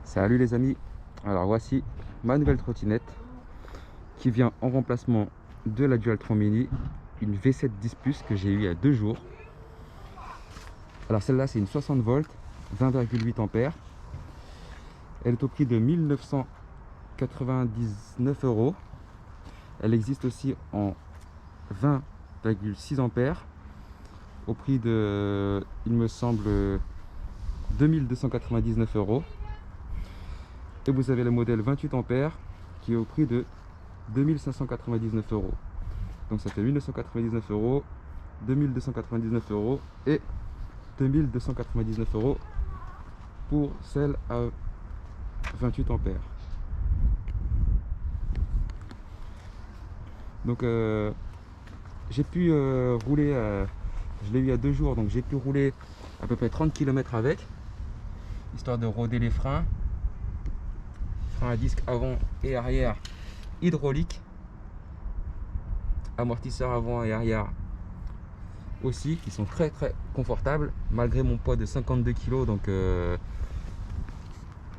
Salut les amis, alors voici ma nouvelle trottinette qui vient en remplacement de la Dualtron Mini, une V7 10 Plus que j'ai eu il y a 2 jours. Alors celle-là c'est une 60 volts, 20,8 ampères. Elle est au prix de 1999 €. Elle existe aussi en 20,6 ampères au prix de, il me semble, 2299 €. Et vous avez le modèle 28 ampères qui est au prix de 2599 €. Donc ça fait 1999 €, 2299 € et 2299 € pour celle à 28 ampères. Donc j'ai pu rouler, je l'ai eu il y a 2 jours, donc j'ai pu rouler à peu près 30 km avec, histoire de roder les freins. Frein à disque avant et arrière hydraulique, amortisseurs avant et arrière aussi, qui sont très confortables malgré mon poids de 52 kg, donc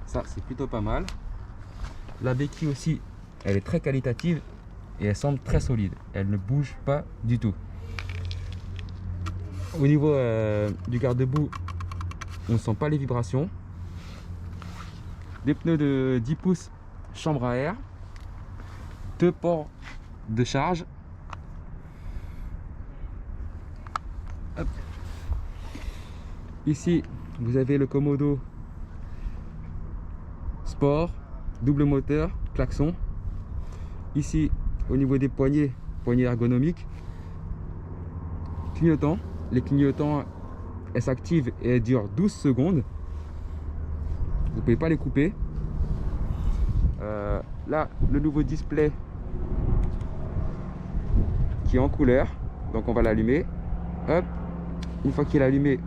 ça c'est plutôt pas mal. La béquille aussi, elle est très qualitative et elle semble très solide, elle ne bouge pas du tout. Au niveau du garde-boue, on ne sent pas les vibrations. Des pneus de 10 pouces chambre à air, 2 ports de charge. Hop. Ici vous avez le Komodo Sport, double moteur, klaxon. Ici au niveau des poignées, poignées ergonomiques, clignotants. Les clignotants, elles s'activent et elles durent 12 secondes. Vous ne pouvez pas les couper. Là, le nouveau display qui est en couleur, donc on va l'allumer. Hop, une fois qu'il est allumé,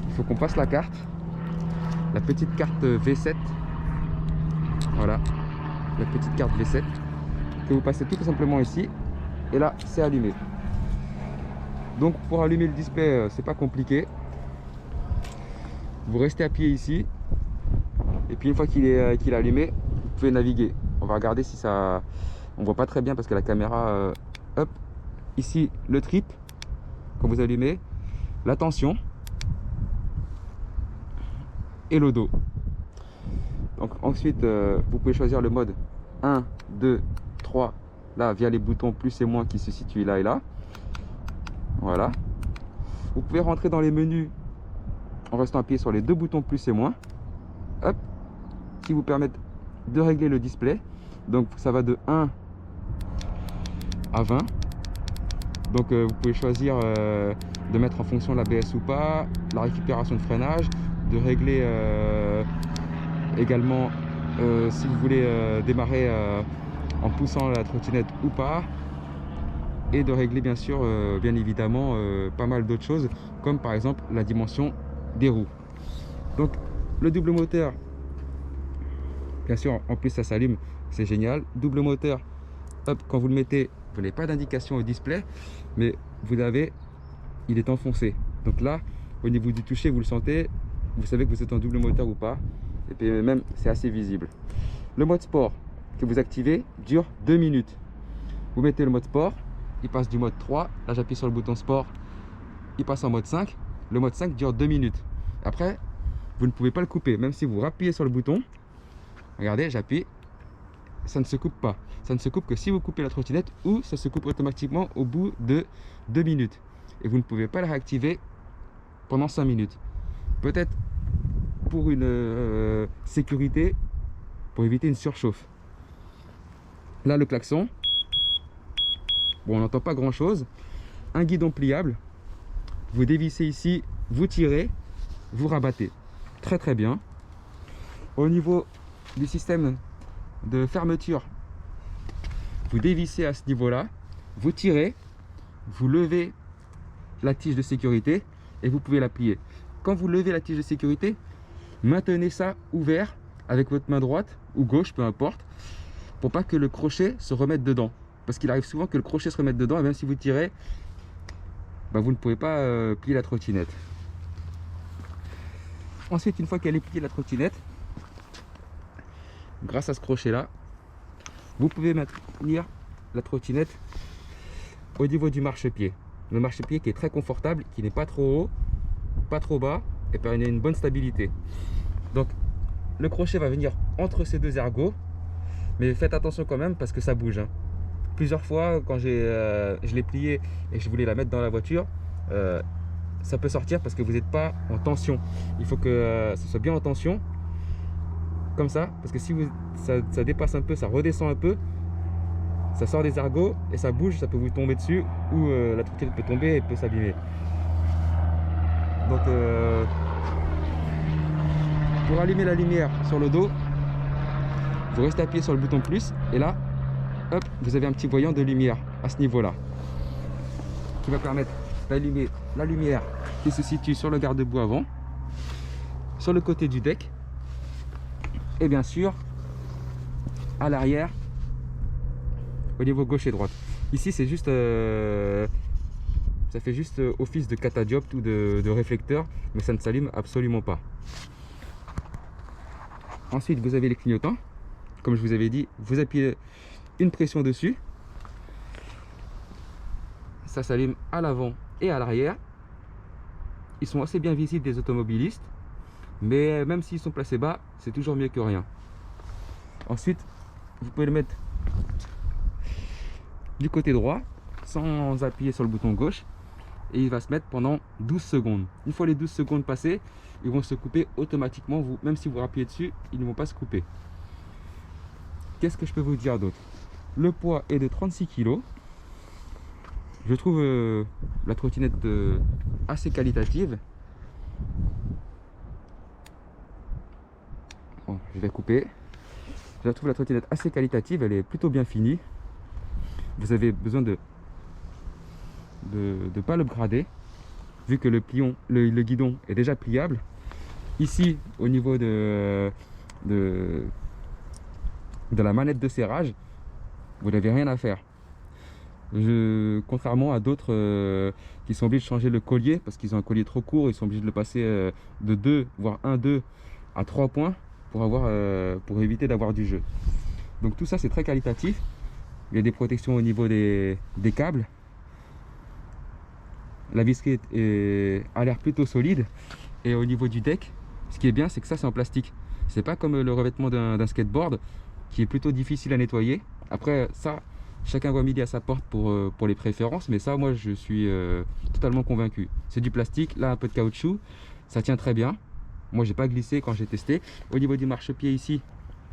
il faut qu'on passe la carte, la petite carte V7. Voilà, la petite carte V7 que vous passez tout simplement ici, et là c'est allumé. Donc pour allumer le display, c'est pas compliqué. Vous restez appuyé ici, et puis une fois qu'il est allumé, vous pouvez naviguer. On va regarder si ça, on voit pas très bien parce que la caméra, hop, ici le trip quand vous allumez, la tension et le dos. Donc ensuite vous pouvez choisir le mode 1, 2, 3 là via les boutons plus et moins qui se situent là et là. Voilà, vous pouvez rentrer dans les menus en restant appuyé sur les 2 boutons plus et moins, hop, qui vous permettent de régler le display. Donc ça va de 1 à 20. Donc vous pouvez choisir de mettre en fonction l'ABS ou pas, la récupération de freinage, de régler également si vous voulez démarrer en poussant la trottinette ou pas, et de régler bien sûr bien évidemment pas mal d'autres choses, comme par exemple la dimension des roues. Donc le double moteur, bien sûr, en plus ça s'allume, c'est génial. Double moteur, hop, quand vous le mettez, vous n'avez pas d'indication au display, mais vous avez, il est enfoncé. Donc là, au niveau du toucher, vous le sentez, vous savez que vous êtes en double moteur ou pas, et puis même c'est assez visible. Le mode sport que vous activez dure 2 minutes. Vous mettez le mode sport, il passe du mode 3, là j'appuie sur le bouton sport, il passe en mode 5. Le mode 5 dure 2 minutes. Après, vous ne pouvez pas le couper, même si vous appuyez sur le bouton. Regardez, j'appuie, ça ne se coupe pas. Ça ne se coupe que si vous coupez la trottinette, ou ça se coupe automatiquement au bout de 2 minutes. Et vous ne pouvez pas la réactiver pendant 5 minutes. Peut-être pour une sécurité, pour éviter une surchauffe. Là, le klaxon. Bon, on n'entend pas grand chose. Un guidon pliable. Vous dévissez ici, vous tirez, vous rabattez. Très bien. Au niveau du système de fermeture, vous dévissez à ce niveau-là, vous tirez, vous levez la tige de sécurité et vous pouvez la plier. Quand vous levez la tige de sécurité, maintenez ça ouvert avec votre main droite ou gauche, peu importe, pour pas que le crochet se remette dedans. Parce qu'il arrive souvent que le crochet se remette dedans, et même si vous tirez, vous ne pouvez pas plier la trottinette. Ensuite, une fois qu'elle est pliée la trottinette, grâce à ce crochet là, vous pouvez maintenir la trottinette au niveau du marchepied. Le marchepied qui est très confortable, qui n'est pas trop haut, pas trop bas et permet une bonne stabilité. Donc le crochet va venir entre ces deux ergots, mais faites attention quand même parce que ça bouge, hein. Plusieurs fois quand je l'ai plié et je voulais la mettre dans la voiture, ça peut sortir parce que vous n'êtes pas en tension. Il faut que ce soit bien en tension, comme ça, parce que si ça dépasse un peu, ça redescend un peu, ça sort des ergots et ça bouge, ça peut vous tomber dessus ou la trottinette peut tomber et peut s'abîmer. Donc pour allumer la lumière sur le dos, vous restez appuyé sur le bouton plus et là, hop, vous avez un petit voyant de lumière à ce niveau-là qui va permettre d'allumer la lumière qui se situe sur le garde-boue avant, sur le côté du deck et bien sûr à l'arrière au niveau gauche et droite. Ici c'est juste ça fait juste office de catadioptre ou de réflecteur, mais ça ne s'allume absolument pas. Ensuite vous avez les clignotants, comme je vous avais dit, vous appuyez une pression dessus, ça s'allume à l'avant et à l'arrière. Ils sont assez bien visibles des automobilistes, mais même s'ils sont placés bas, c'est toujours mieux que rien. Ensuite vous pouvez le mettre du côté droit sans appuyer sur le bouton gauche et il va se mettre pendant 12 secondes. Une fois les 12 secondes passées, ils vont se couper automatiquement. Même si vous appuyez dessus, ils ne vont pas se couper. Qu'est-ce que je peux vous dire d'autre? Le poids est de 36 kg. Je trouve la trottinette assez qualitative. Bon, je vais couper. Je trouve la trottinette assez qualitative, elle est plutôt bien finie. Vous avez besoin de pas le brader, vu que le guidon est déjà pliable. Ici, au niveau de la manette de serrage, vous n'avez rien à faire. Contrairement à d'autres qui sont obligés de changer le collier parce qu'ils ont un collier trop court, ils sont obligés de le passer de 2 voire 1-2 à 3 points pour éviter d'avoir du jeu. Donc tout ça c'est très qualitatif. Il y a des protections au niveau des câbles. La visserie a l'air plutôt solide. Et au niveau du deck, ce qui est bien, c'est que ça c'est en plastique. C'est pas comme le revêtement d'un skateboard qui est plutôt difficile à nettoyer. Après ça, chacun voit midi à sa porte pour les préférences, mais ça moi je suis totalement convaincu. C'est du plastique, là un peu de caoutchouc, ça tient très bien. Moi j'ai pas glissé quand j'ai testé. Au niveau du marchepied ici,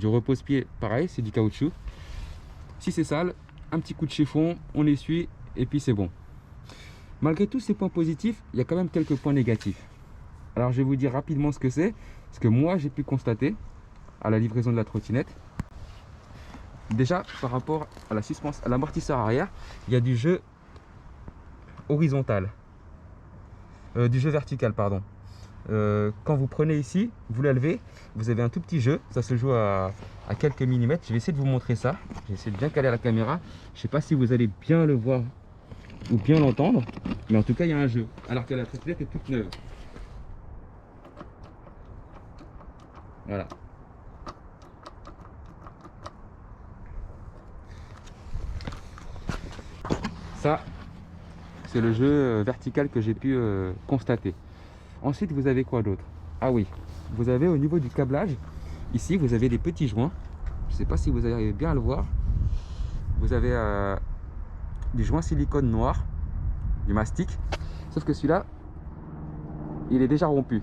du repose-pied, pareil, c'est du caoutchouc. Si c'est sale, un petit coup de chiffon, on essuie et puis c'est bon. Malgré tous ces points positifs, il y a quand même quelques points négatifs. Alors je vais vous dire rapidement ce que c'est, ce que moi j'ai pu constater à la livraison de la trottinette. Déjà par rapport à la suspension, à l'amortisseur arrière, il y a du jeu horizontal, du jeu vertical pardon. Quand vous prenez ici, vous la levez, vous avez un tout petit jeu, ça se joue à quelques millimètres. Je vais essayer de vous montrer ça, je vais essayer de bien caler à la caméra. Je ne sais pas si vous allez bien le voir ou bien l'entendre, mais en tout cas il y a un jeu, alors que la trottinette est toute neuve. Voilà. Ça, c'est le jeu vertical que j'ai pu constater. Ensuite, vous avez quoi d'autre? Ah oui, vous avez au niveau du câblage, ici, vous avez des petits joints. Je ne sais pas si vous arrivez bien à le voir. Vous avez du joint silicone noir, du mastic. Sauf que celui-là, il est déjà rompu.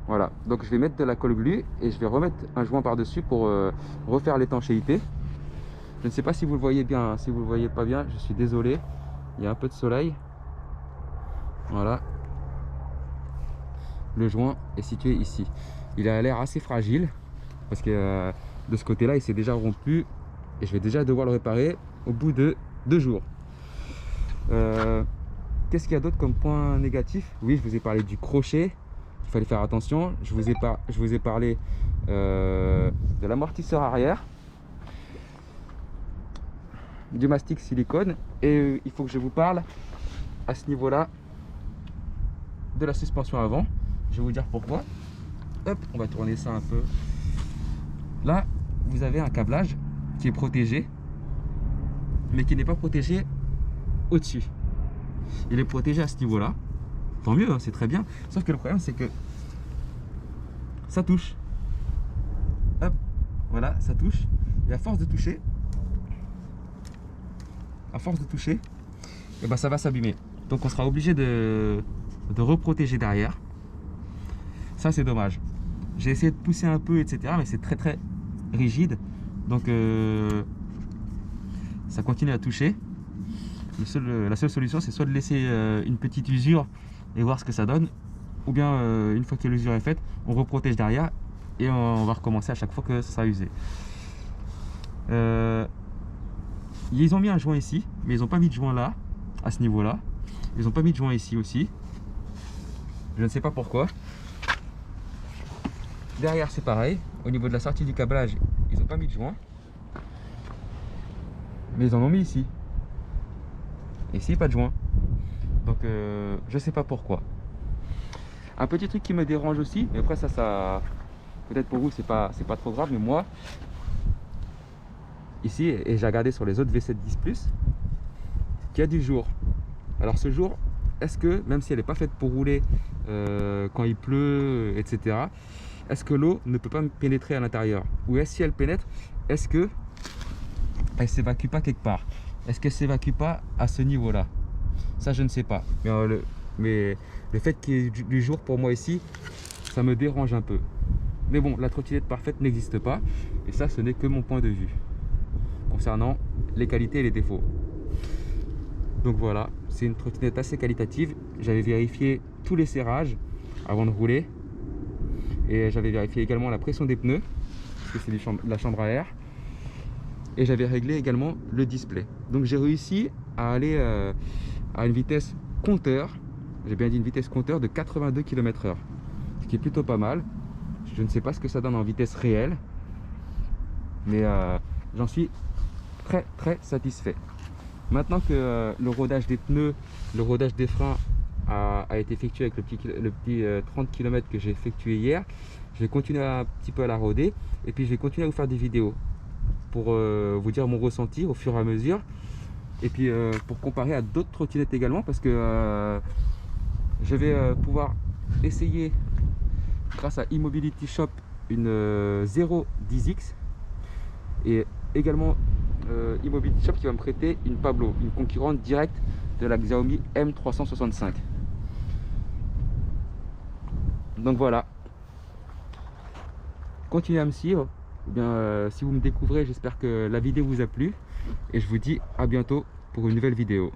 Voilà, donc je vais mettre de la colle glue et je vais remettre un joint par-dessus pour refaire l'étanchéité. Je ne sais pas si vous le voyez bien, hein. Si vous ne le voyez pas bien, je suis désolé. Il y a un peu de soleil. Voilà. Le joint est situé ici. Il a l'air assez fragile parce que de ce côté-là, il s'est déjà rompu et je vais déjà devoir le réparer au bout de 2 jours. Qu'est-ce qu'il y a d'autre comme point négatif? Oui, je vous ai parlé du crochet. Il fallait faire attention. Je vous ai parlé de l'amortisseur arrière, du mastic silicone et il faut que je vous parle à ce niveau là de la suspension avant. Je vais vous dire pourquoi. Hop, on va tourner ça un peu. Là vous avez un câblage qui est protégé, mais qui n'est pas protégé au-dessus. Il est protégé à ce niveau-là. Tant mieux, hein, c'est très bien. Sauf que le problème, c'est que ça touche. Hop, voilà, ça touche. Et à force de toucher, et ben ça va s'abîmer. Donc on sera obligé de reprotéger derrière. Ça, c'est dommage. J'ai essayé de pousser un peu, etc. Mais c'est très très rigide. Donc ça continue à toucher. La seule solution, c'est soit de laisser une petite usure et voir ce que ça donne, ou bien une fois que l'usure est faite, on reprotège derrière et on va recommencer à chaque fois que ça sera usé. Ils ont mis un joint ici, mais ils n'ont pas mis de joint là, à ce niveau là. Ils n'ont pas mis de joint ici aussi. Je ne sais pas pourquoi. Derrière, c'est pareil. Au niveau de la sortie du câblage, ils n'ont pas mis de joint. Mais ils en ont mis ici. Ici, pas de joint. Donc, je sais pas pourquoi. Un petit truc qui me dérange aussi, mais après ça peut-être pour vous, c'est pas trop grave, mais moi, ici, et j'ai regardé sur les autres V7 10 Plus, qu'il y a du jour. Alors, ce jour, est-ce que, même si elle n'est pas faite pour rouler quand il pleut, etc., est-ce que l'eau ne peut pas pénétrer à l'intérieur? Ou est-ce si elle pénètre, est-ce que elle s'évacue pas quelque part? Est-ce qu'elle s'évacue pas à ce niveau-là? Ça, je ne sais pas. Mais le fait qu'il y ait du jour pour moi ici, ça me dérange un peu. Mais bon, la trottinette parfaite n'existe pas. Et ça, ce n'est que mon point de vue concernant les qualités et les défauts. Donc voilà, c'est une trottinette assez qualitative. J'avais vérifié tous les serrages avant de rouler. Et j'avais vérifié également la pression des pneus, parce que c'est la chambre à air. Et j'avais réglé également le display. Donc j'ai réussi à aller à une vitesse compteur, j'ai bien dit une vitesse compteur de 82 km/h, ce qui est plutôt pas mal. Je ne sais pas ce que ça donne en vitesse réelle, mais j'en suis très très satisfait. Maintenant que le rodage des pneus, le rodage des freins a été effectué avec le petit 30 km que j'ai effectué hier, je vais continuer un petit peu à la roder et puis je vais continuer à vous faire des vidéos pour vous dire mon ressenti au fur et à mesure, et puis pour comparer à d'autres trottinettes également, parce que je vais pouvoir essayer grâce à e-mobility shop une 010X, et également e-mobility shop qui va me prêter une Pablo, une concurrente directe de la Xiaomi M365. Donc voilà, continuez à me suivre. Ou bien si vous me découvrez, j'espère que la vidéo vous a plu, et je vous dis à bientôt pour une nouvelle vidéo.